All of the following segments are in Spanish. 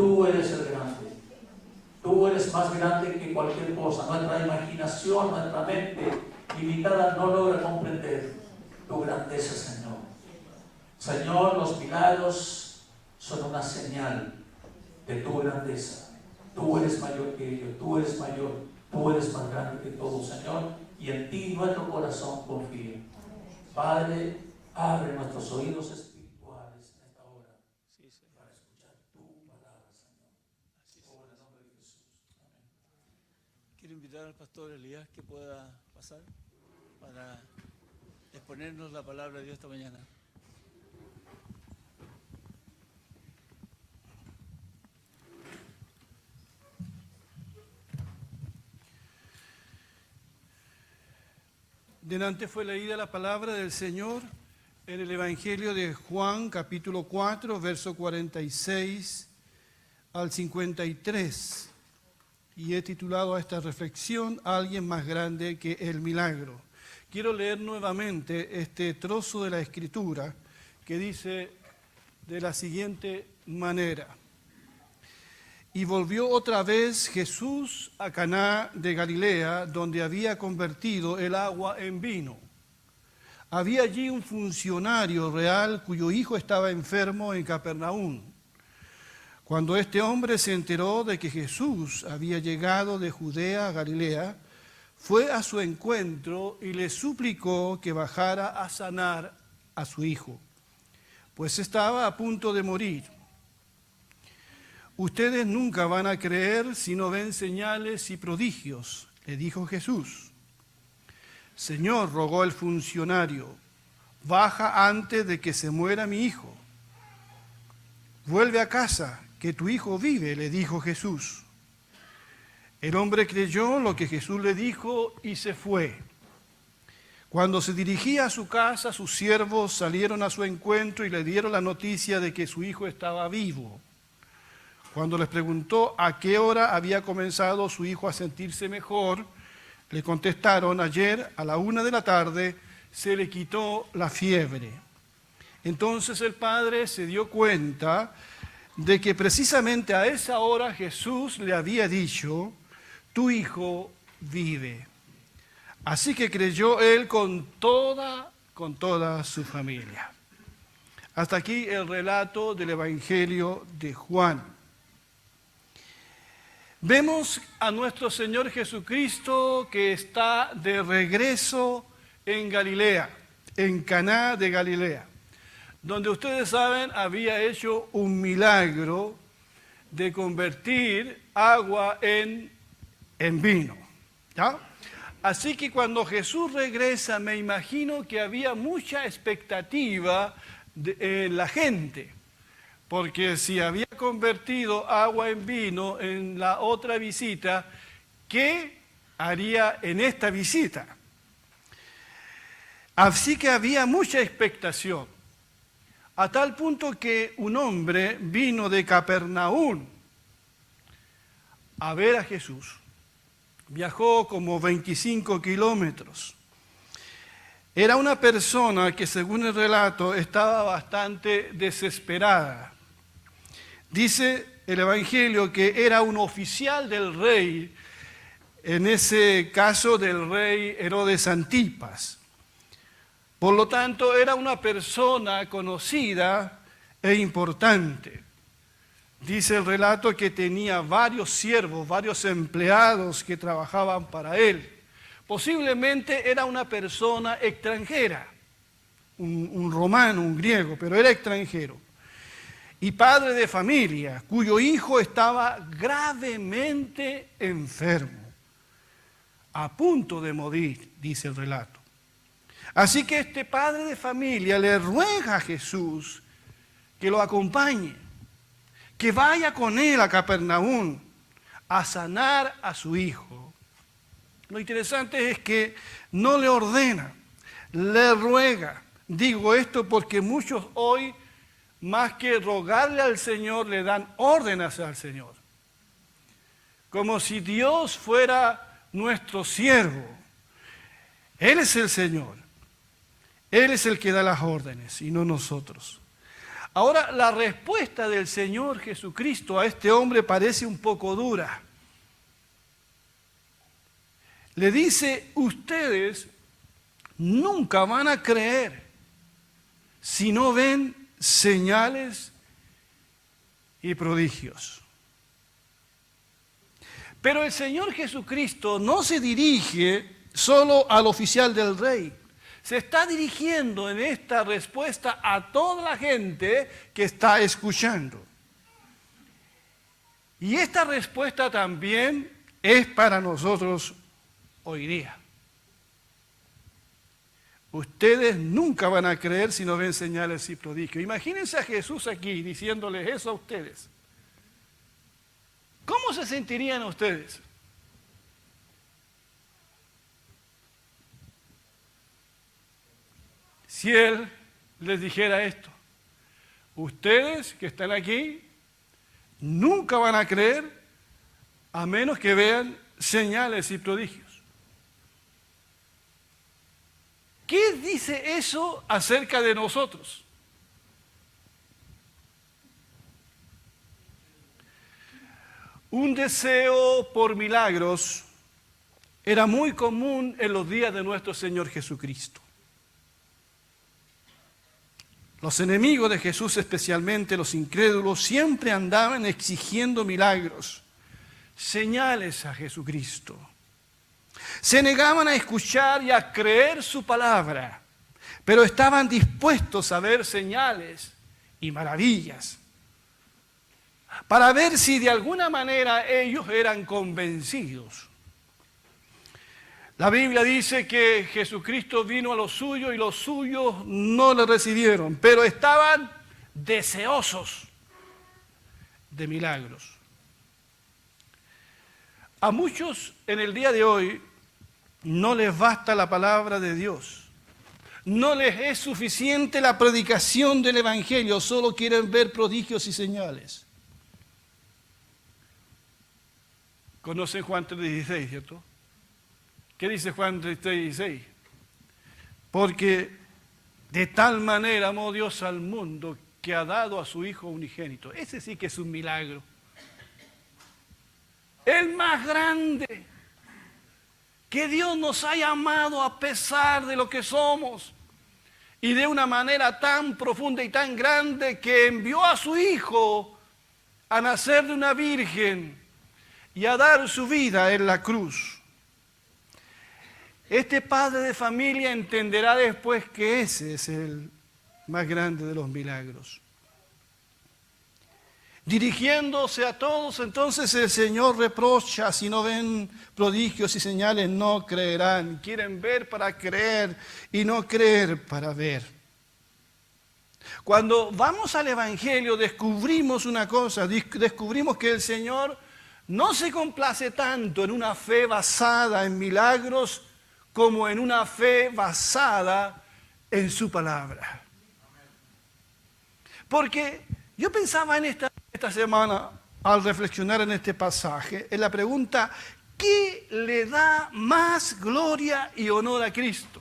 tú eres el grande. Tú eres más grande que cualquier cosa. Nuestra imaginación, nuestra mente limitada no logra comprender tu grandeza, Señor. Señor, los milagros son una señal de tu grandeza. Tú eres mayor que ellos, tú eres mayor, tú eres más grande que todo, Señor, y en ti nuestro corazón confía. Padre, abre nuestros oídos espirituales en esta hora para escuchar tu palabra, Señor. En el nombre de Jesús. Amén. Quiero invitar al pastor Elías que pueda pasar para exponernos la palabra de Dios esta mañana. Delante fue leída la palabra del Señor en el Evangelio de Juan, capítulo 4, verso 46 al 53. Y he titulado a esta reflexión, Alguien más grande que el milagro. Quiero leer nuevamente este trozo de la Escritura que dice de la siguiente manera. Y volvió otra vez Jesús a Caná de Galilea, donde había convertido el agua en vino. Había allí un funcionario real cuyo hijo estaba enfermo en Capernaum. Cuando este hombre se enteró de que Jesús había llegado de Judea a Galilea, fue a su encuentro y le suplicó que bajara a sanar a su hijo, pues estaba a punto de morir. Ustedes nunca van a creer si no ven señales y prodigios, le dijo Jesús. Señor, rogó el funcionario, baja antes de que se muera mi hijo. Vuelve a casa, que tu hijo vive, le dijo Jesús. El hombre creyó lo que Jesús le dijo y se fue. Cuando se dirigía a su casa, sus siervos salieron a su encuentro y le dieron la noticia de que su hijo estaba vivo. Cuando les preguntó a qué hora había comenzado su hijo a sentirse mejor, le contestaron, ayer a la 1 p.m, se le quitó la fiebre. Entonces el padre se dio cuenta de que precisamente a esa hora Jesús le había dicho, tu hijo vive. Así que creyó él con toda su familia. Hasta aquí el relato del Evangelio de Juan. Vemos a nuestro Señor Jesucristo que está de regreso en Galilea, en Caná de Galilea, donde ustedes saben había hecho un milagro de convertir agua en vino. ¿Ya? Así que cuando Jesús regresa, me imagino que había mucha expectativa de la gente. Porque si había convertido agua en vino en la otra visita, ¿qué haría en esta visita? Así que había mucha expectación, a tal punto que un hombre vino de Capernaum a ver a Jesús. Viajó como 25 kilómetros. Era una persona que, según el relato, estaba bastante desesperada. Dice el Evangelio que era un oficial del rey, en ese caso del rey Herodes Antipas. Por lo tanto, era una persona conocida e importante. Dice el relato que tenía varios siervos, varios empleados que trabajaban para él. Posiblemente era una persona extranjera, un romano, un griego, pero era extranjero. Y padre de familia, cuyo hijo estaba gravemente enfermo, a punto de morir, dice el relato. Así que este padre de familia le ruega a Jesús que lo acompañe, que vaya con él a Capernaum a sanar a su hijo. Lo interesante es que no le ordena, le ruega. Digo esto porque muchos hoy, más que rogarle al Señor, le dan órdenes al Señor. Como si Dios fuera nuestro siervo. Él es el Señor. Él es el que da las órdenes y no nosotros. Ahora, la respuesta del Señor Jesucristo a este hombre parece un poco dura. Le dice, ustedes nunca van a creer si no ven señales y prodigios. Pero el Señor Jesucristo no se dirige solo al oficial del rey. Se está dirigiendo en esta respuesta a toda la gente que está escuchando. Y esta respuesta también es para nosotros hoy día. Ustedes nunca van a creer si no ven señales y prodigios. Imagínense a Jesús aquí diciéndoles eso a ustedes. ¿Cómo se sentirían ustedes? Si Él les dijera esto, ustedes que están aquí nunca van a creer a menos que vean señales y prodigios. ¿Qué dice eso acerca de nosotros? Un deseo por milagros era muy común en los días de nuestro Señor Jesucristo. Los enemigos de Jesús, especialmente los incrédulos, siempre andaban exigiendo milagros, señales a Jesucristo. Se negaban a escuchar y a creer su palabra, pero estaban dispuestos a ver señales y maravillas, para ver si de alguna manera ellos eran convencidos. La Biblia dice que Jesucristo vino a los suyos y los suyos no le recibieron, pero estaban deseosos de milagros. A muchos en el día de hoy no les basta la palabra de Dios. No les es suficiente la predicación del Evangelio, solo quieren ver prodigios y señales. ¿Conocen Juan 3:16, cierto? ¿Qué dice Juan 3:16? Porque de tal manera amó Dios al mundo que ha dado a su Hijo unigénito. Ese sí que es un milagro. El más grande. Que Dios nos haya amado a pesar de lo que somos. Y de una manera tan profunda y tan grande que envió a su Hijo a nacer de una virgen y a dar su vida en la cruz. Este padre de familia entenderá después que ese es el más grande de los milagros. Dirigiéndose a todos, entonces el Señor reprocha: si no ven prodigios y señales, no creerán. Quieren ver para creer y no creer para ver. Cuando vamos al Evangelio descubrimos una cosa, descubrimos que el Señor no se complace tanto en una fe basada en milagros como en una fe basada en su palabra. Porque yo pensaba en esta semana, al reflexionar en este pasaje, en la pregunta: ¿qué le da más gloria y honor a Cristo?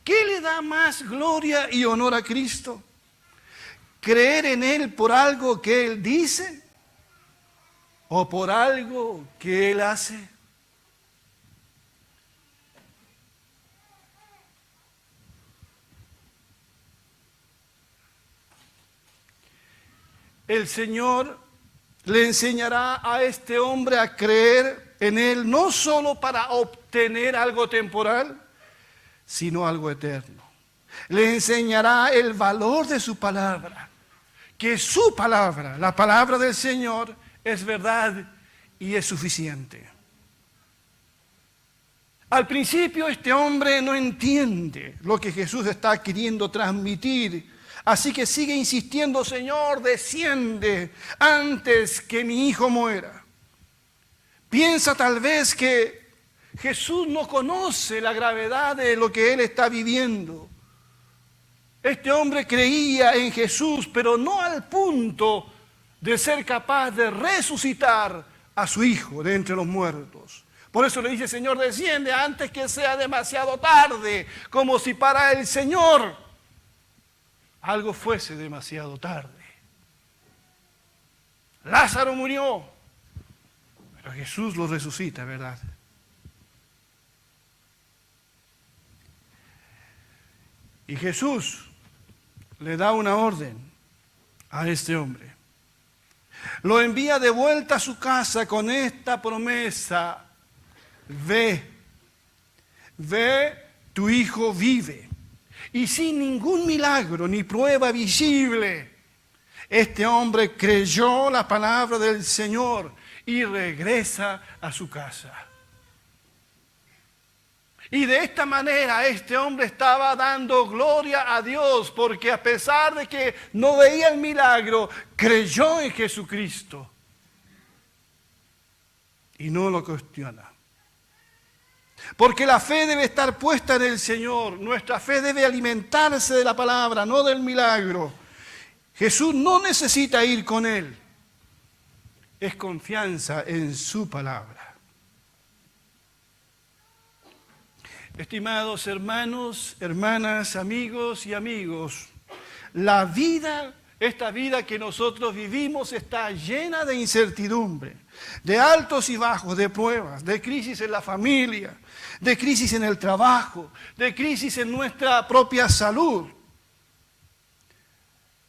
¿Qué le da más gloria y honor a Cristo? ¿Creer en Él por algo que Él dice o por algo que Él hace? El Señor le enseñará a este hombre a creer en Él, no solo para obtener algo temporal, sino algo eterno. Le enseñará el valor de su palabra, que su palabra, la palabra del Señor, es verdad y es suficiente. Al principio este hombre no entiende lo que Jesús está queriendo transmitir. Así que sigue insistiendo: Señor, desciende antes que mi hijo muera. Piensa tal vez que Jesús no conoce la gravedad de lo que él está viviendo. Este hombre creía en Jesús, pero no al punto de ser capaz de resucitar a su hijo de entre los muertos. Por eso le dice: Señor, desciende antes que sea demasiado tarde, como si para el Señor algo fuese demasiado tarde. Lázaro murió, pero Jesús lo resucita, ¿verdad? Y Jesús le da una orden a este hombre. Lo envía de vuelta a su casa con esta promesa: ve, tu hijo vive. Y sin ningún milagro ni prueba visible, este hombre creyó la palabra del Señor y regresa a su casa. Y de esta manera este hombre estaba dando gloria a Dios, porque a pesar de que no veía el milagro, creyó en Jesucristo y no lo cuestiona. Porque la fe debe estar puesta en el Señor. Nuestra fe debe alimentarse de la palabra, no del milagro. Jesús no necesita ir con Él. Es confianza en su palabra. Estimados hermanos, hermanas, amigos y amigos, esta vida que nosotros vivimos está llena de incertidumbre, de altos y bajos, de pruebas, de crisis en la familia, de crisis en el trabajo, de crisis en nuestra propia salud.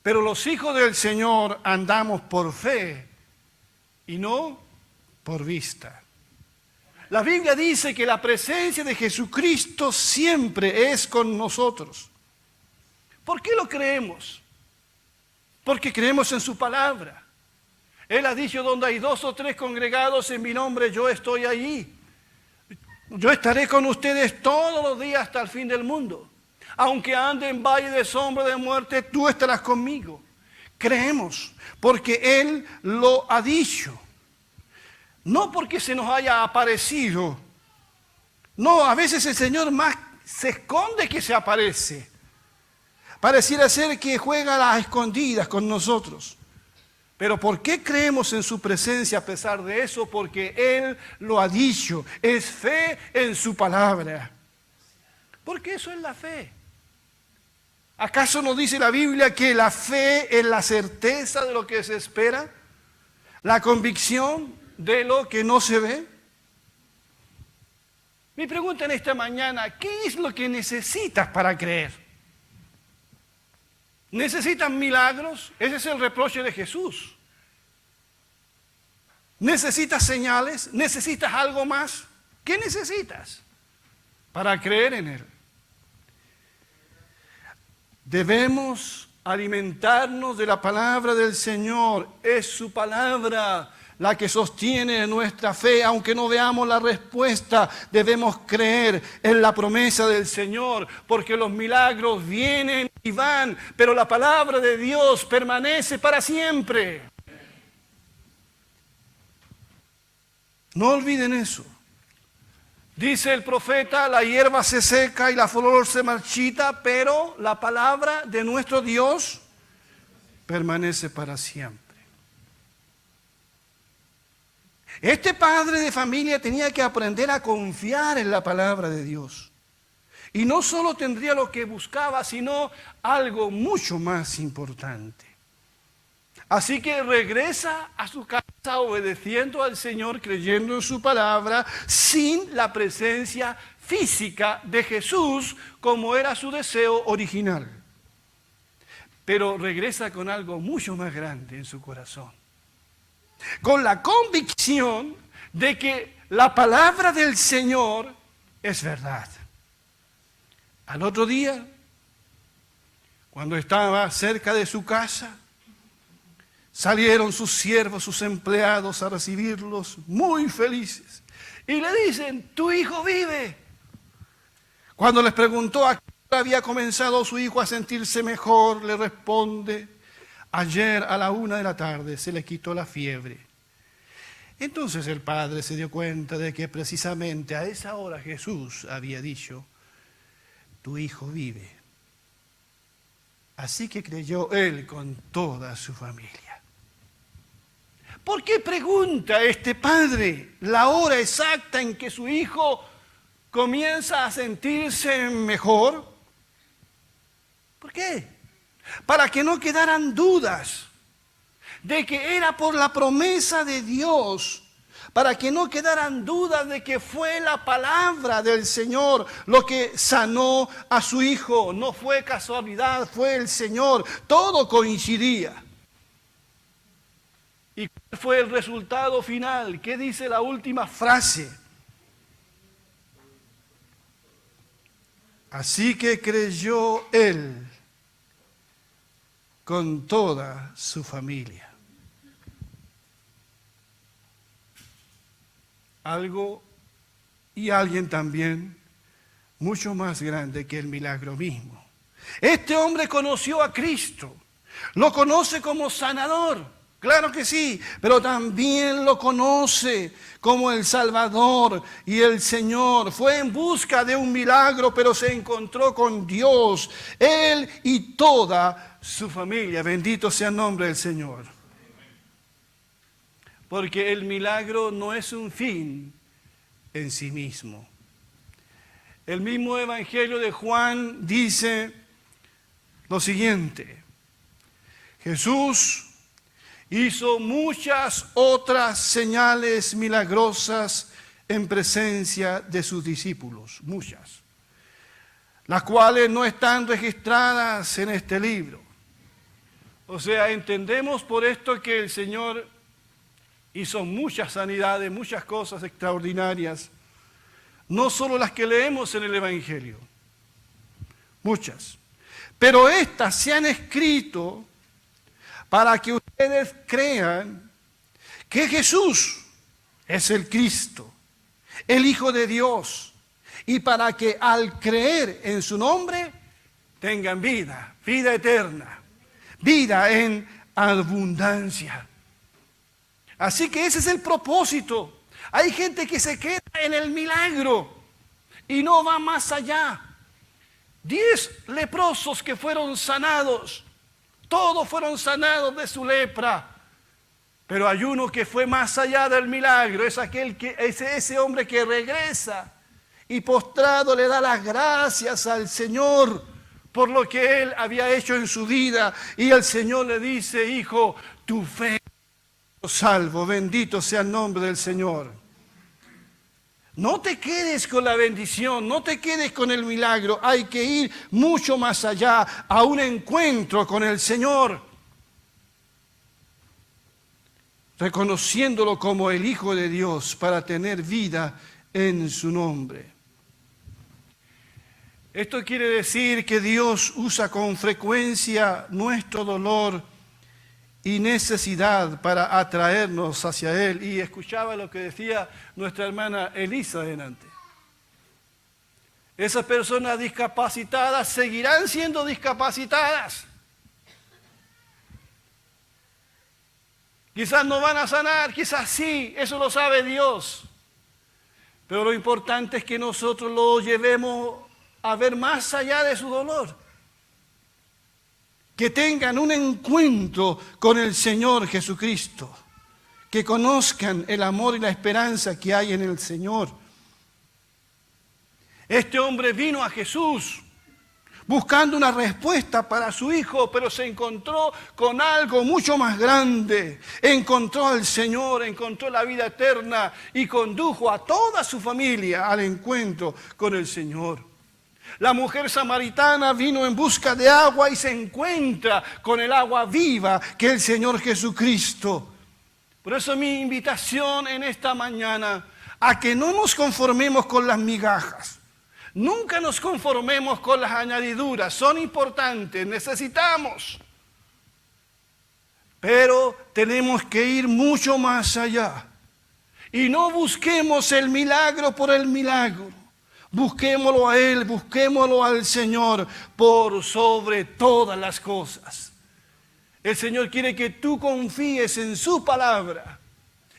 Pero los hijos del Señor andamos por fe y no por vista. La Biblia dice que la presencia de Jesucristo siempre es con nosotros. ¿Por qué lo creemos? Porque creemos en su palabra. Él ha dicho: donde hay 2 o 3 congregados en mi nombre, yo estoy allí. Yo estaré con ustedes todos los días hasta el fin del mundo. Aunque ande en valle de sombra de muerte, tú estarás conmigo. Creemos porque Él lo ha dicho. No porque se nos haya aparecido. No, a veces el Señor más se esconde que se aparece. Pareciera ser que juega a las escondidas con nosotros. Pero ¿por qué creemos en su presencia a pesar de eso? Porque Él lo ha dicho. Es fe en su palabra. Porque eso es la fe. ¿Acaso no dice la Biblia que la fe es la certeza de lo que se espera? La convicción de lo que no se ve. Mi pregunta en esta mañana: ¿qué es lo que necesitas para creer? ¿Necesitas milagros? Ese es el reproche de Jesús. ¿Necesitas señales? ¿Necesitas algo más? ¿Qué necesitas para creer en Él? Debemos alimentarnos de la palabra del Señor. Es su palabra la que sostiene nuestra fe. Aunque no veamos la respuesta, debemos creer en la promesa del Señor, porque los milagros vienen y van, pero la palabra de Dios permanece para siempre. No olviden eso. Dice el profeta: la hierba se seca y la flor se marchita, pero la palabra de nuestro Dios permanece para siempre. Este padre de familia tenía que aprender a confiar en la palabra de Dios. Y no solo tendría lo que buscaba, sino algo mucho más importante. Así que regresa a su casa obedeciendo al Señor, creyendo en su palabra, sin la presencia física de Jesús, como era su deseo original. Pero regresa con algo mucho más grande en su corazón. Con la convicción de que la palabra del Señor es verdad. Al otro día, cuando estaba cerca de su casa, salieron sus siervos, sus empleados a recibirlos muy felices. Y le dicen: tu hijo vive. Cuando les preguntó a qué hora había comenzado su hijo a sentirse mejor, le responde: ayer a la 1 de la tarde se le quitó la fiebre. Entonces el padre se dio cuenta de que precisamente a esa hora Jesús había dicho: tu hijo vive. Así que creyó él con toda su familia. ¿Por qué pregunta este padre la hora exacta en que su hijo comienza a sentirse mejor? ¿Por qué? para que no quedaran dudas de que era por la promesa de Dios, para que no quedaran dudas de que fue la palabra del Señor lo que sanó a su hijo. No fue casualidad, fue el Señor. Todo coincidía. ¿Y cuál fue el resultado final? ¿Qué dice la última frase? Así que creyó él con toda su familia. Algo y alguien también mucho más grande que el milagro mismo. Este hombre conoció a Cristo, lo conoce como sanador, claro que sí, pero también lo conoce como el Salvador y el Señor. Fue en busca de un milagro, pero se encontró con Dios, él y toda su familia. Bendito sea el nombre del Señor. Porque el milagro no es un fin en sí mismo. El mismo Evangelio de Juan dice lo siguiente: Jesús hizo muchas otras señales milagrosas en presencia de sus discípulos, muchas, las cuales no están registradas en este libro. O sea, entendemos por esto que el Señor hizo muchas sanidades, muchas cosas extraordinarias, no solo las que leemos en el Evangelio, muchas. Pero estas se han escrito para que ustedes crean que Jesús es el Cristo, el Hijo de Dios, y para que al creer en su nombre tengan vida, vida eterna, vida en abundancia. Así que ese es el propósito. Hay gente que se queda en el milagro y no va más allá. 10 leprosos que fueron sanados, todos fueron sanados de su lepra. Pero hay uno que fue más allá del milagro, es ese hombre que regresa y postrado le da las gracias al Señor por lo que él había hecho en su vida. Y el Señor le dice: hijo, tu fe salvo, bendito sea el nombre del Señor. No te quedes con la bendición, no te quedes con el milagro, hay que ir mucho más allá, a un encuentro con el Señor, reconociéndolo como el Hijo de Dios para tener vida en su nombre. Esto quiere decir que Dios usa con frecuencia nuestro dolor y necesidad para atraernos hacia Él. Y escuchaba lo que decía nuestra hermana Elisa delante. Esas personas discapacitadas seguirán siendo discapacitadas. Quizás no van a sanar, quizás sí, eso lo sabe Dios. Pero lo importante es que nosotros lo llevemos a ver más allá de su dolor. Que tengan un encuentro con el Señor Jesucristo, que conozcan el amor y la esperanza que hay en el Señor. Este hombre vino a Jesús buscando una respuesta para su hijo, pero se encontró con algo mucho más grande. Encontró al Señor, encontró la vida eterna y condujo a toda su familia al encuentro con el Señor. La mujer samaritana vino en busca de agua y se encuentra con el agua viva que es el Señor Jesucristo. Por eso mi invitación en esta mañana a que no nos conformemos con las migajas. Nunca nos conformemos con las añadiduras, son importantes, necesitamos. Pero tenemos que ir mucho más allá. Y no busquemos el milagro por el milagro. Busquémoslo a Él, busquémoslo al Señor por sobre todas las cosas. El Señor quiere que tú confíes en su palabra,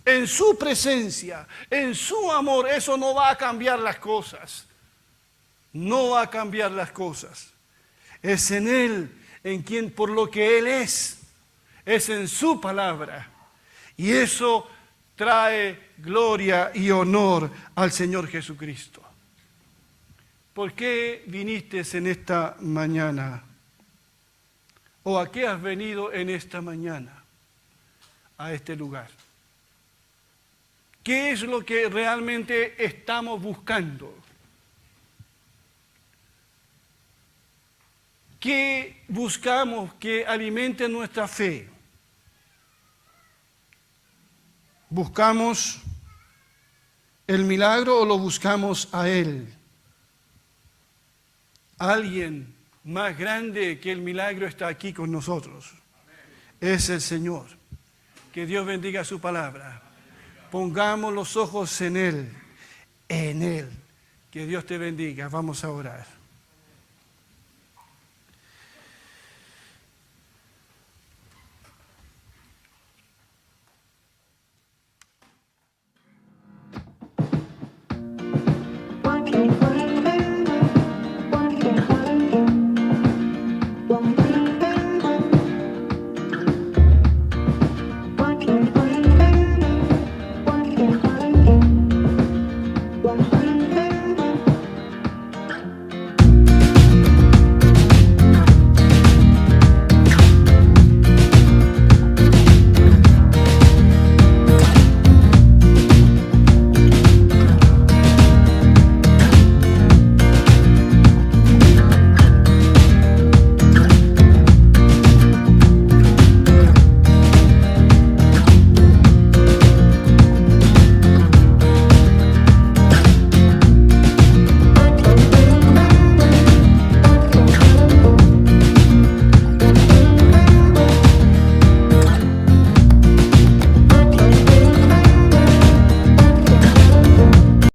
en su presencia, en su amor. Eso no va a cambiar las cosas. No va a cambiar las cosas. Es en Él, en quien por lo que Él es en su palabra. Y eso trae gloria y honor al Señor Jesucristo. ¿Por qué viniste en esta mañana? ¿O a qué has venido en esta mañana a este lugar? ¿Qué es lo que realmente estamos buscando? ¿Qué buscamos que alimente nuestra fe? ¿Buscamos el milagro o lo buscamos a Él? Alguien más grande que el milagro está aquí con nosotros. Es el Señor. Que Dios bendiga su palabra. Pongamos los ojos en Él, en Él. Que Dios te bendiga. Vamos a orar.